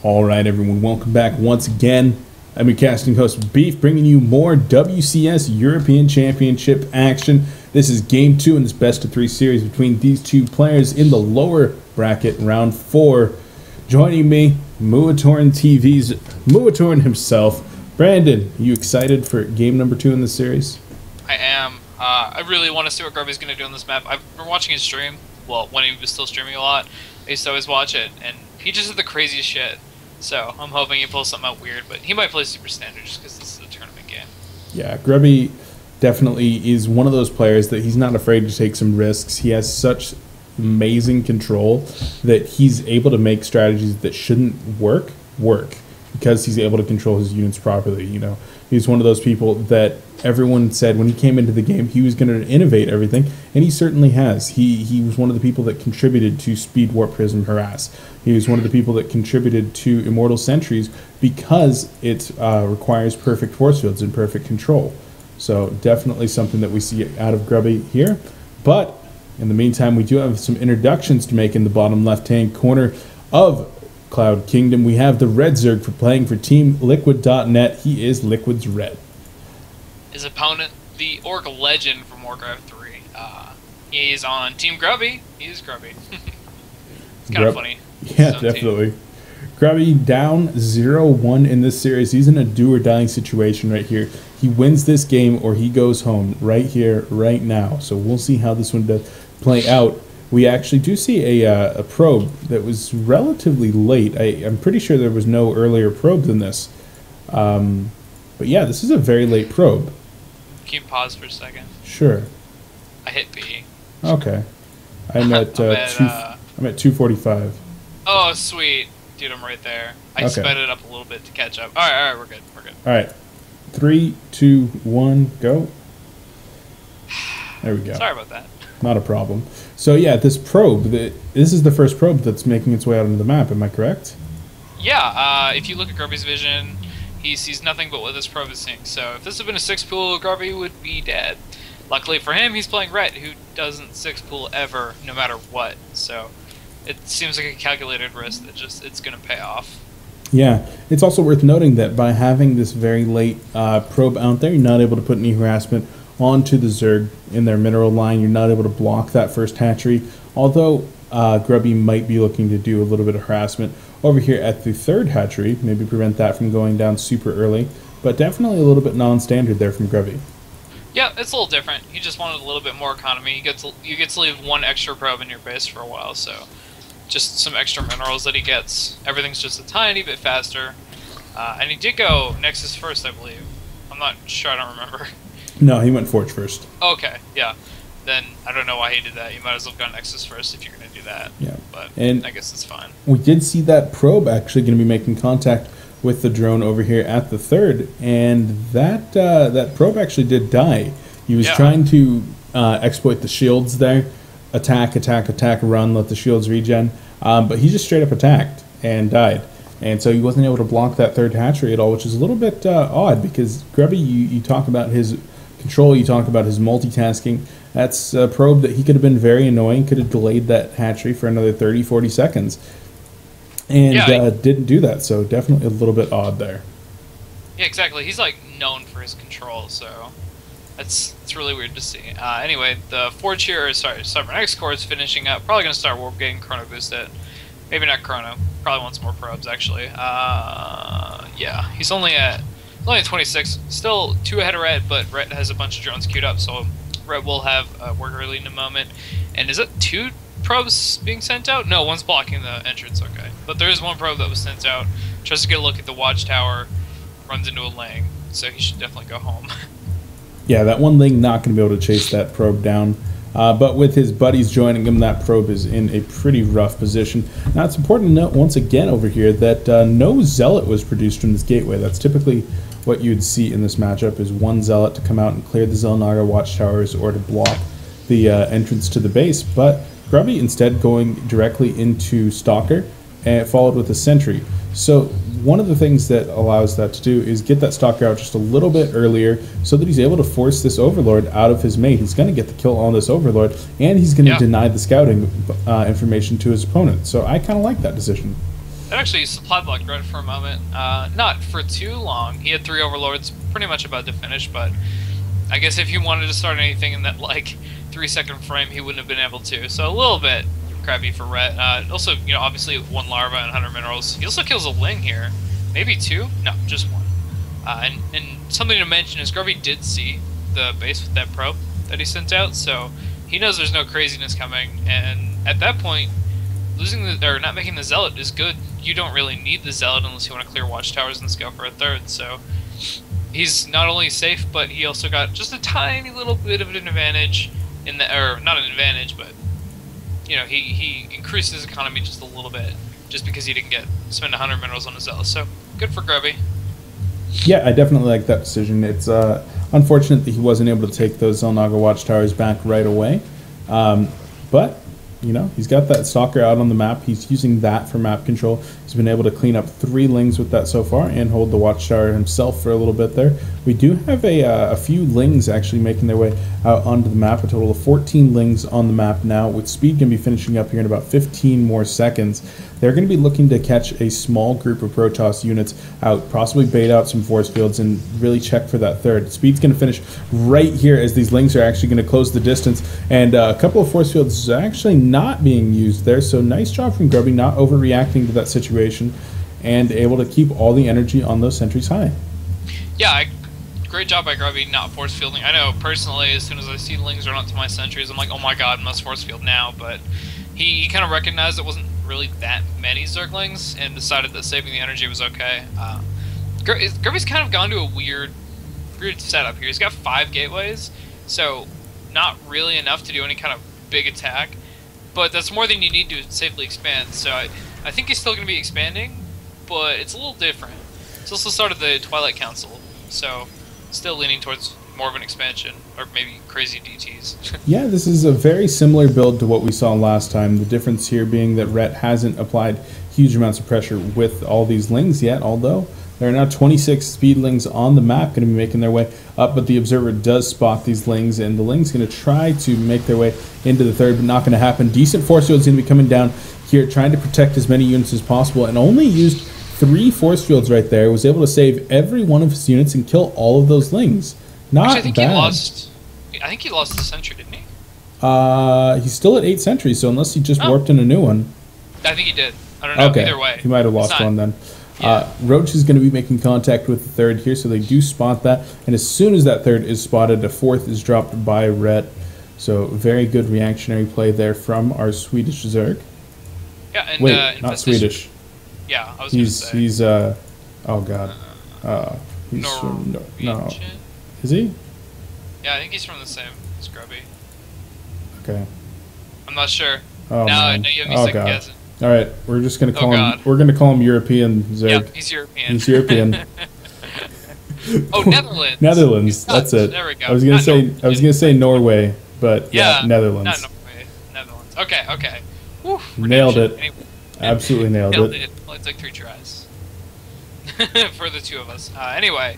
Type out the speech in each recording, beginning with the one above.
All right, everyone, welcome back once again. I'm your casting host, Beef, bringing you more WCS European Championship action. This is Game 2 in this best-of-3 series between these two players in the lower bracket, Round 4. Joining me, Muatorn TV's Muatorn himself. Brandon, are you excited for game number 2 in this series? I am. I really want to see what Grubby's going to do on this map. I've been watching his stream, well, when he was still streaming a lot. I used to always watch it, and he just did the craziest shit. So I'm hoping he pulls something out weird, but he might play Super Standard just because this is a tournament game. Yeah, Grubby definitely is one of those players that he's not afraid to take some risks. He has such amazing control that he's able to make strategies that shouldn't work because he's able to control his units properly. You know, he's one of those people that everyone said when he came into the game he was going to innovate everything, and he certainly has. He was one of the people that contributed to Speed Warp Prism Harass. He was one of the people that contributed to Immortal Sentries because it requires perfect force fields and perfect control. So definitely something that we see out of Grubby here. But in the meantime, we do have some introductions to make in the bottom left-hand corner of Cloud Kingdom. We have the Red Zerg for playing for Team Liquid.Net. He is Liquid's Red. His opponent, the Orc Legend from Warcraft 3. He's on Team Grubby. He is Grubby. It's kind of funny. Yeah, definitely. Grubby down 0-1 in this series. He's in a do-or-die situation right here. He wins this game or he goes home right here, right now. So we'll see how this one does play out. We actually do see a probe that was relatively late. I'm pretty sure there was no earlier probe than this. But yeah, this is a very late probe. Can you pause for a second? Sure. I hit B. Okay. I'm at, I'm at 245. Oh, sweet. Dude, I'm right there. I sped it up a little bit to catch up. Alright, we're good. We're good. Alright. 3, 2, 1, go. There we go. Sorry about that. Not a problem. So yeah, this probe, this is the first probe that's making its way out into the map, am I correct? Yeah, if you look at Grubby's vision, he sees nothing but what this probe is seeing. So if this had been a 6-pool, Grubby would be dead. Luckily for him, he's playing Ret, who doesn't 6-pool ever, no matter what. So it seems like a calculated risk that just it's going to pay off. Yeah, it's also worth noting that by having this very late probe out there, you're not able to put any harassment onto the Zerg in their mineral line. You're not able to block that first hatchery, although Grubby might be looking to do a little bit of harassment over here at the third hatchery, maybe prevent that from going down super early, but definitely a little bit non-standard there from Grubby. Yeah, it's a little different. He just wanted a little bit more economy. You get to leave one extra probe in your base for a while, so just some extra minerals that he gets. Everything's just a tiny bit faster. And he did go Nexus first, I believe. I'm not sure, I don't remember. No, he went Forge first. Okay, yeah. Then I don't know why he did that. You might as well have gone Nexus first if you're going to do that. Yeah. But and I guess it's fine. We did see that probe actually going to be making contact with the drone over here at the third, and that that probe actually did die. He was trying to exploit the shields there, attack, run, let the shields regen, but he just straight up attacked and died. And so he wasn't able to block that third hatchery at all, which is a little bit odd because Grubby, you talk about his control, you talk about his multitasking. That's a probe that he could have been very annoying, could have delayed that hatchery for another 30, 40 seconds. And didn't do that, so definitely a little bit odd there. Yeah, exactly. He's like known for his control, so it's really weird to see. Anyway, the Forge here, Cybernetic core is finishing up. Probably going to start warp getting Chrono boosted. Maybe not Chrono. Probably wants more probes, actually. Yeah, he's only at 26. Still 2 ahead of Red, but Red has a bunch of drones queued up, so Red will have work early in a moment. And is it 2 probes being sent out? No, one's blocking the entrance, okay. But there is one probe that was sent out. Tries to get a look at the watchtower, runs into a Ling, so he should definitely go home. Yeah, that one Ling not going to be able to chase that probe down. But with his buddies joining him, that probe is in a pretty rough position. Now, it's important to note once again over here that no Zealot was produced from this gateway. That's typically what you'd see in this matchup, is one Zealot to come out and clear the Xel'Naga watchtowers or to block the entrance to the base. But Grubby instead going directly into Stalker, and followed with a Sentry. So one of the things that allows that to do is get that Stalker out just a little bit earlier so that he's able to force this Overlord out of his mate. He's going to get the kill on this Overlord, and he's going to deny the scouting information to his opponent. So I kind of like that decision. That actually supply blocked Red for a moment. Not for too long. He had 3 Overlords, pretty much about to finish, but I guess if he wanted to start anything in that, like, 3-second frame, he wouldn't have been able to. So a little bit crappy for Ret. Also, you know, obviously 1 Larva and 100 Minerals. He also kills a Ling here. Maybe 2? No, just 1. And something to mention is Grubby did see the base with that probe that he sent out, so he knows there's no craziness coming, and at that point, losing the, or not making the Zealot is good. You don't really need the Zealot unless you want to clear Watchtowers and just go for a 3rd, so he's not only safe, but he also got just a tiny little bit of an advantage in the, or not an advantage, but you know, he increased his economy just a little bit, just because he didn't spend 100 minerals on his Zealot, so good for Grubby. Yeah, I definitely like that decision. It's unfortunate that he wasn't able to take those Xel'Naga Watchtowers back right away. But, you know, he's got that Stalker out on the map. He's using that for map control. He's been able to clean up 3 Lings with that so far and hold the Watchtower himself for a little bit there. We do have a few Lings actually making their way out onto the map. A total of 14 Lings on the map now, with speed going to be finishing up here in about 15 more seconds. They're going to be looking to catch a small group of Protoss units out, possibly bait out some force fields and really check for that 3rd. Speed's going to finish right here as these Lings are actually going to close the distance, and a couple of force fields are actually not being used there, so nice job from Grubby not overreacting to that situation and able to keep all the energy on those sentries high. Yeah, great job by Grubby not force fielding. I know personally, as soon as I see Lings run up to my sentries, I'm like, oh my god, must force field now, but he kind of recognized it wasn't really that many Zerglings and decided that saving the energy was okay. Grubby's kind of gone to a weird setup here. He's got 5 gateways, so not really enough to do any kind of big attack, but that's more than you need to safely expand, so I think he's still going to be expanding, but it's a little different. He's also started the Twilight Council, so still leaning towards more of an expansion, or maybe crazy DTs. Yeah, this is a very similar build to what we saw last time. The difference here being that Ret hasn't applied huge amounts of pressure with all these Lings yet, although there are now 26 Speedlings on the map going to be making their way up, but the Observer does spot these Lings, and the Ling's going to try to make their way into the 3rd, but not going to happen. Decent force field's going to be coming down here, trying to protect as many units as possible, and only used 3 force fields right there. Was able to save every one of his units and kill all of those Lings. Not actually, I think bad. I think he lost the sentry, didn't he? He's still at 8 sentries, so unless he just warped in a new one. I think he did. I don't know. Okay. Either way, he might have lost one then. Yeah. Roach is going to be making contact with the 3rd here, so they do spot that. And as soon as that 3rd is spotted, a 4th is dropped by Ret. So very good reactionary play there from our Swedish Zerg. Yeah, and wait, not Swedish. Yeah, I was going to say. He's oh god. He's no. Is he? Yeah, I think he's from the same as Grubby. Okay. I'm not sure. Oh, man. No, you have me second guessing. All right, we're just gonna call him. We're gonna call him European Zerg. Yeah, he's European. He's European. Oh, Netherlands. Netherlands. That's it. There we go. I was gonna say Norway, but yeah, Netherlands. Not Norway. Netherlands. Okay. Whew, nailed it. Anyway. Absolutely nailed it. Well, it took 3 tries for the 2 of us. Anyway,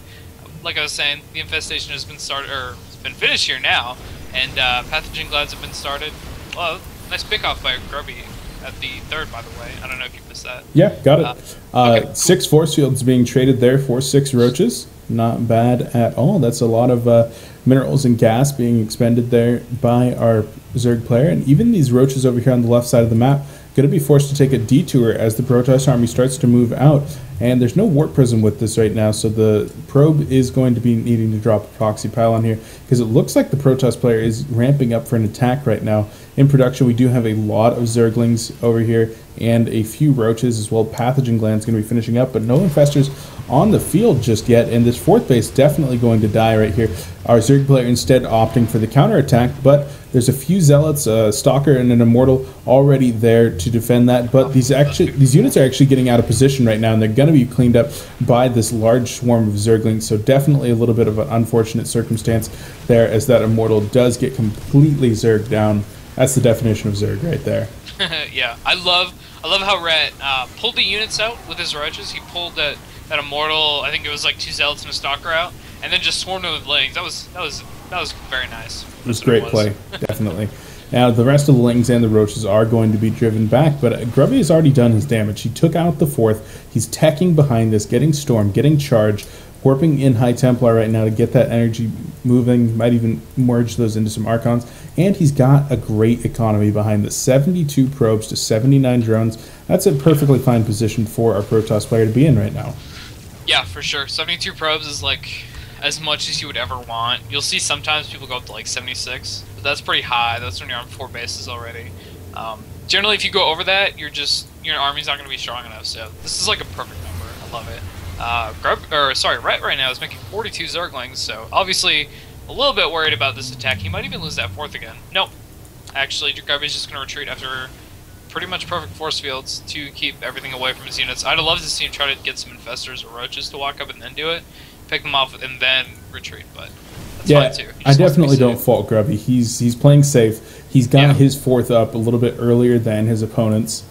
like I was saying, the infestation has been started, or it's been finished here now, and pathogen glads have been started. Well, nice pick off by Grubby at the 3rd, by the way. I don't know if you missed that. Yeah, got it. Okay, cool. 6 force fields being traded there for 6 roaches. Not bad at all. That's a lot of minerals and gas being expended there by our Zerg player. And even these roaches over here on the left side of the map going to be forced to take a detour as the Protoss army starts to move out. And there's no warp prism with this right now, so the probe is going to be needing to drop a proxy pylon here, because it looks like the Protoss player is ramping up for an attack right now. In production, we do have a lot of Zerglings over here and a few roaches as well. Pathogen glands going to be finishing up, but no infestors on the field just yet, and this 4th base definitely going to die right here. Our Zerg player instead opting for the counterattack, but there's a few Zealots, a Stalker and an Immortal already there to defend that, but these units are actually getting out of position right now, and they're going to be cleaned up by this large swarm of Zerglings, so definitely a little bit of an unfortunate circumstance there, as that Immortal does get completely Zerged down. That's the definition of Zerg right there. Yeah, I love how Ret pulled the units out with his roaches. He pulled that Immortal, I think it was like 2 Zealots and a Stalker out, and then just swarmed them with Lings. That was very nice. It was great play, definitely. Now, the rest of the Lings and the Roaches are going to be driven back, but Grubby has already done his damage. He took out the 4th. He's teching behind this, getting Storm, getting Charge, warping in High Templar right now to get that energy moving. Might even merge those into some Archons. And he's got a great economy behind the 72 probes to 79 drones. That's a perfectly fine position for our Protoss player to be in right now. Yeah, for sure. 72 probes is like as much as you would ever want. You'll see sometimes people go up to like 76, but that's pretty high. That's when you're on 4 bases already. Generally, if you go over that, your army's not going to be strong enough. So this is like a perfect number. I love it. Rhett right now is making 42 Zerglings, so obviously a little bit worried about this attack. He might even lose that 4th again. Nope. Actually, Grubby's just going to retreat after pretty much perfect force fields to keep everything away from his units. I'd love to see him try to get some Infestors or Roaches to walk up and then do it, pick them off, and then retreat, but that's fine too. I definitely don't fault Grubby. He's playing safe. He's got his 4th up a little bit earlier than his opponents.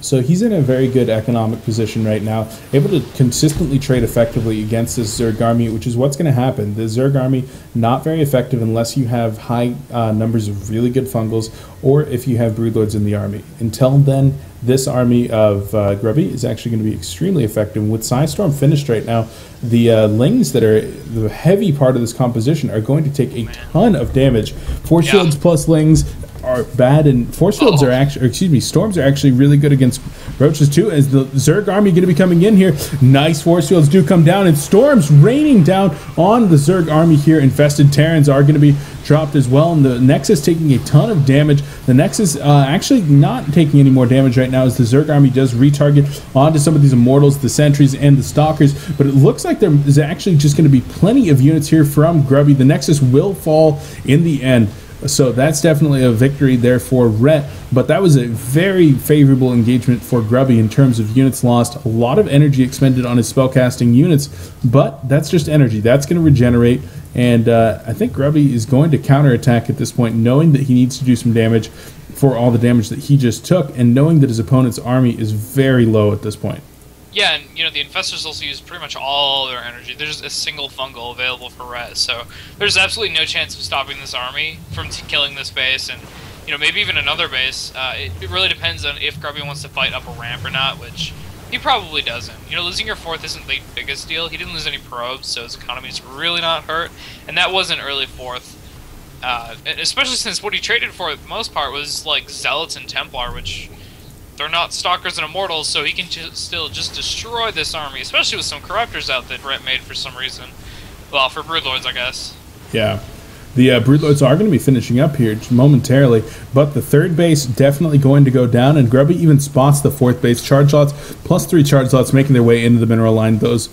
So he's in a very good economic position right now, able to consistently trade effectively against this Zerg army, which is what's going to happen. The Zerg army, not very effective unless you have high numbers of really good fungals, or if you have Broodlords in the army. Until then, this army of Grubby is actually going to be extremely effective. With Psystorm finished right now, the Lings that are the heavy part of this composition are going to take a ton of damage. Force Shields plus Lings are bad, and force fields are actually, storms are actually really good against Roaches too. As the Zerg army going to be coming in here, nice force fields do come down, and storms raining down on the Zerg army here. Infested Terrans are going to be dropped as well, and the Nexus taking a ton of damage. The Nexus actually not taking any more damage right now as the Zerg army does retarget onto some of these Immortals, the Sentries, and the Stalkers, but it looks like there is actually just going to be plenty of units here from Grubby. The Nexus will fall in the end. So that's definitely a victory there for Rhett, but that was a very favorable engagement for Grubby in terms of units lost. A lot of energy expended on his spellcasting units, but that's just energy. That's going to regenerate, and I think Grubby is going to counterattack at this point, knowing that he needs to do some damage for all the damage that he just took, and knowing that his opponent's army is very low at this point. Yeah, and the Infestors also use pretty much all their energy. There's a single fungal available for Rhett, so there's absolutely no chance of stopping this army from killing this base, and maybe even another base. It really depends on if Grubby wants to fight up a ramp or not, which he probably doesn't. Losing your 4th isn't the biggest deal. He didn't lose any probes, so his economy's really not hurt, and that was an early 4th. And especially since what he traded for, the most part, was like Zealots and Templar, which they're not Stalkers and Immortals, so he can still just destroy this army, especially with some Corruptors out that Rhett made for some reason. Well, for Broodlords, I guess. Yeah. The Broodlords are going to be finishing up here momentarily, but the 3rd base definitely going to go down, and Grubby even spots the 4th base. Charge lots, plus 3 charge lots making their way into the mineral line. Those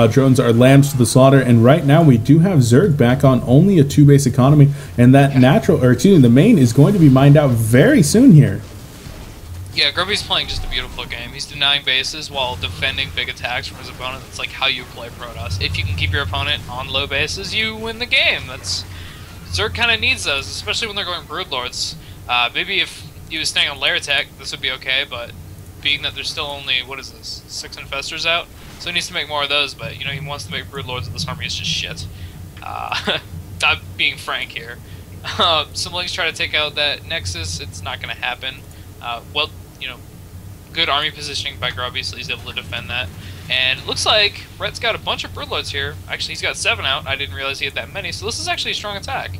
drones are lambs to the slaughter, and right now we do have Zerg back on only a 2-base economy, and that the main is going to be mined out very soon here. Yeah, Grubby's playing just a beautiful game. He's denying bases while defending big attacks from his opponent. That's like how you play Protoss. If you can keep your opponent on low bases, you win the game. Zerg kind of needs those, especially when they're going Broodlords. Maybe if he was staying on Lair Tech, this would be okay, but being that there's still only, 6 Infestors out, so he needs to make more of those, but, he wants to make Broodlords, and this army is just shit. I'm being frank here. Some Lings try to take out that Nexus. It's not going to happen. Good army positioning by Grubby, so he's able to defend that. And it looks like Rhett's got a bunch of Broodlords here. Actually, he's got 7 out. I didn't realize he had that many, so this is actually a strong attack.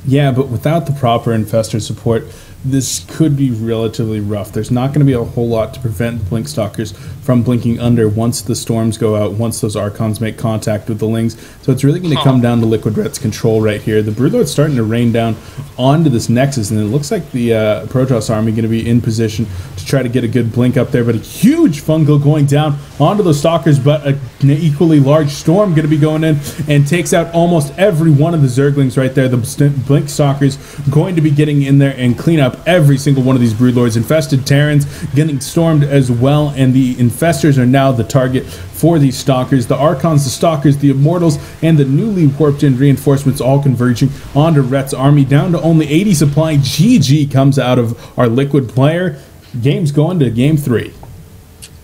Yeah, but without the proper Infestor support, this could be relatively rough. There's not going to be a whole lot to prevent the Blink Stalkers from blinking under once the storms go out, once those Archons make contact with the Lings. So it's really going to come down to LiquidRet's control right here. The Broodlord's starting to rain down onto this Nexus, and it looks like the Protoss army going to be in position to try to get a good blink up there, but a huge fungal going down onto those Stalkers, but an equally large storm going to be going in and takes out almost every one of the Zerglings right there. The Blink Stalkers going to be getting in there and clean up every single one of these Broodlords. Infested Terrans getting stormed as well, and the Infestors are now the target for these Stalkers. The Archons, the Stalkers, the Immortals, and the newly warped in reinforcements all converging onto Rhett's army, down to only 80 supply. GG comes out of our Liquid player. Game's going to game 3.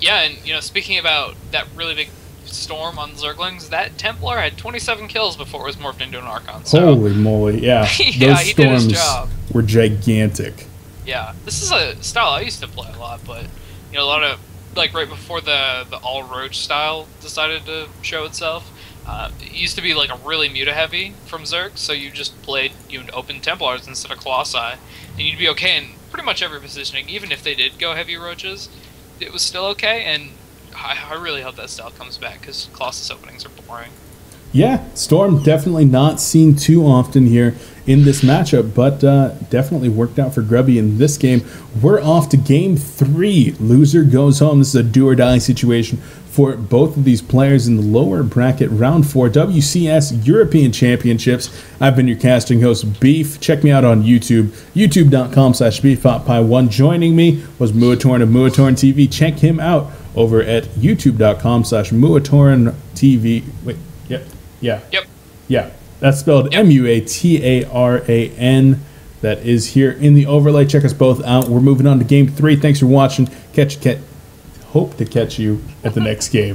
Yeah, and speaking about that really big Storm on Zerglings, that Templar had 27 kills before it was morphed into an Archon. So. Holy moly, yeah. Yeah, Those he did his storms job. were gigantic. Yeah, this is a style I used to play a lot, but a lot of like right before the all roach style decided to show itself. It used to be like a really muta heavy from Zerg, so you just played open Templars instead of Colossi, and you'd be okay in pretty much every positioning. Even if they did go heavy roaches, it was still okay. And I really hope that style comes back because Colossus openings are boring. Yeah, Storm definitely not seen too often here in this matchup, but definitely worked out for Grubby in this game. We're off to game 3. Loser goes home. This is a do or die situation for both of these players in the lower bracket round 4 WCS European Championships. I've been your casting host, Beef. Check me out on YouTube, youtube.com/BeefPotPie1. Joining me was Muatorn of Muatorn TV. Check him out over at youtube.com/Muatorn TV. Wait, yeah. That's spelled Muataran. That is here in the overlay. Check us both out. We're moving on to game 3. Thanks for watching. Hope to catch you at the next game.